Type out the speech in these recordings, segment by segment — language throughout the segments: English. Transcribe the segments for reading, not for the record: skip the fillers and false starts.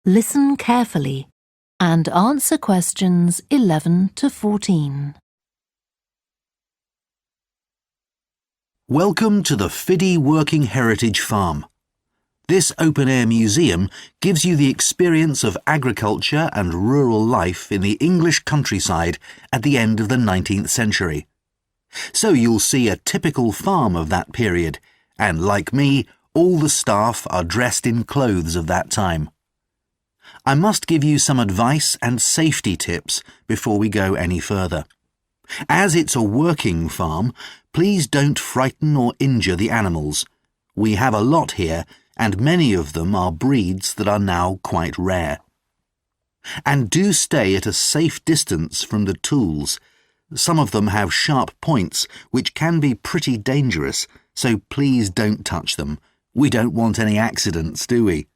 Listen carefully and answer questions 11 to 14. Welcome to the Fiddy Working Heritage Farm. This open-air museum gives you the experience of agriculture and rural life in the English countryside at the end of the 19th century. So you'll see a typical farm of that period, and like me, all the staff are dressed in clothes of that time. I must give you some advice and safety tips before we go any further. As it's a working farm, please don't frighten or injure the animals. We have a lot here, and many of them are breeds that are now quite rare. And do stay at a safe distance from the tools. Some of them have sharp points, which can be pretty dangerous, so please don't touch them. We don't want any accidents, do we?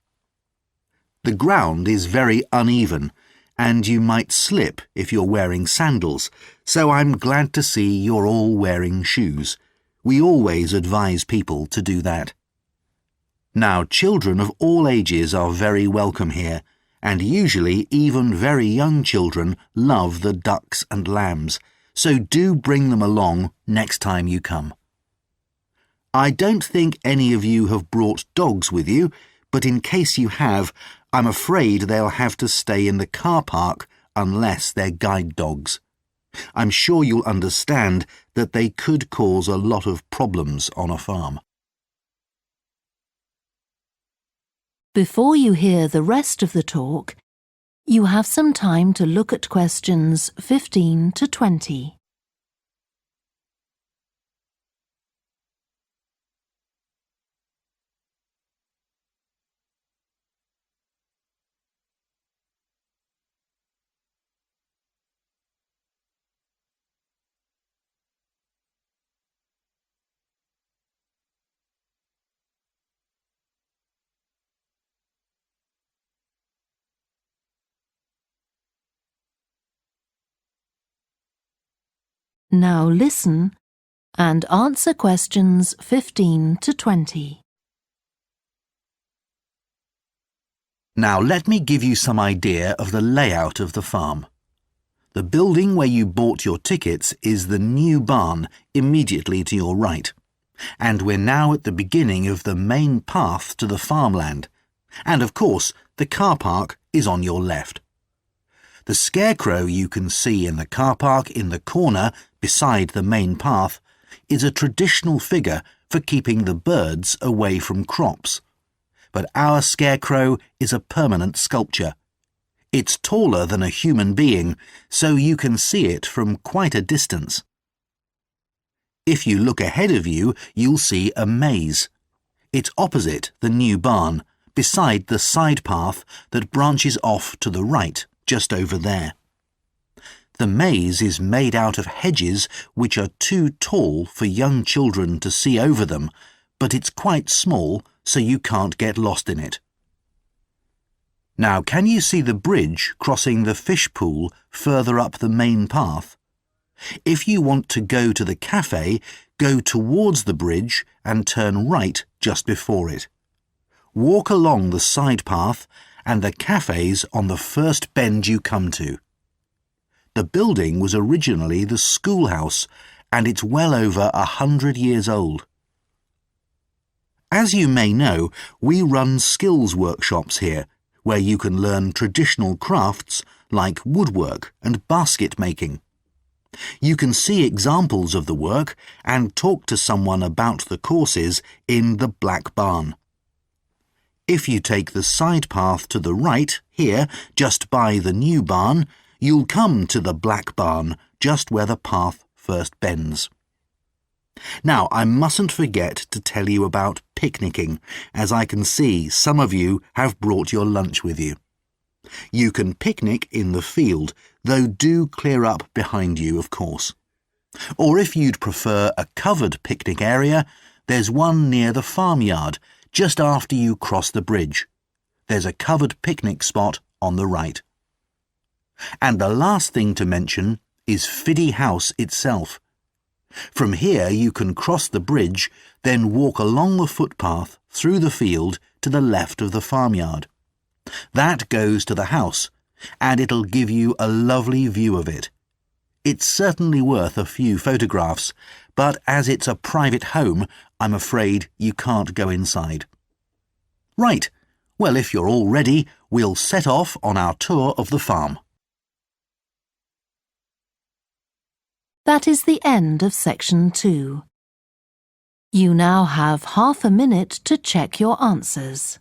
The ground is very uneven, and you might slip if you're wearing sandals, so I'm glad to see you're all wearing shoes. We always advise people to do that. Now, children of all ages are very welcome here, and usually even very young children love the ducks and lambs, so do bring them along next time you come. I don't think any of you have brought dogs with you, but in case you have, I'm afraid they'll have to stay in the car park unless they're guide dogs. I'm sure you'll understand that they could cause a lot of problems on a farm. Before you hear the rest of the talk, you have some time to look at questions 15 to 20. Now listen and answer questions 15 to 20. Now let me give you some idea of the layout of the farm. The building where you bought your tickets is the new barn immediately to your right, and we're now at the beginning of the main path to the farmland, and of course the car park is on your left. The scarecrow you can see in the car park in the corner beside the main path is a traditional figure for keeping the birds away from crops. But our scarecrow is a permanent sculpture. It's taller than a human being, so you can see it from quite a distance. If you look ahead of you, you'll see a maze. It's opposite the new barn, beside the side path that branches off to the right, just over there. The maze is made out of hedges which are too tall for young children to see over them, but it's quite small, so you can't get lost in it. Now, can you see the bridge crossing the fish pool further up the main path? If you want to go to the cafe, go towards the bridge and turn right just before it. Walk along the side path and the cafe's on the first bend you come to. The building was originally the schoolhouse, and it's well over 100 years old. As you may know, we run skills workshops here, where you can learn traditional crafts like woodwork and basket making. You can see examples of the work and talk to someone about the courses in the Black Barn. If you take the side path to the right, here, just by the new barn, you'll come to the Black Barn, just where the path first bends. Now, I mustn't forget to tell you about picnicking, as I can see some of you have brought your lunch with you. You can picnic in the field, though do clear up behind you, of course. Or if you'd prefer a covered picnic area, there's one near the farmyard, just after you cross the bridge. There's a covered picnic spot on the right. And the last thing to mention is Fiddy House itself. From here you can cross the bridge, then walk along the footpath through the field to the left of the farmyard. That goes to the house, and it'll give you a lovely view of it. It's certainly worth a few photographs, but as it's a private home, I'm afraid you can't go inside. Right, well, if you're all ready, we'll set off on our tour of the farm. That is the end of section 2. You now have half a minute to check your answers.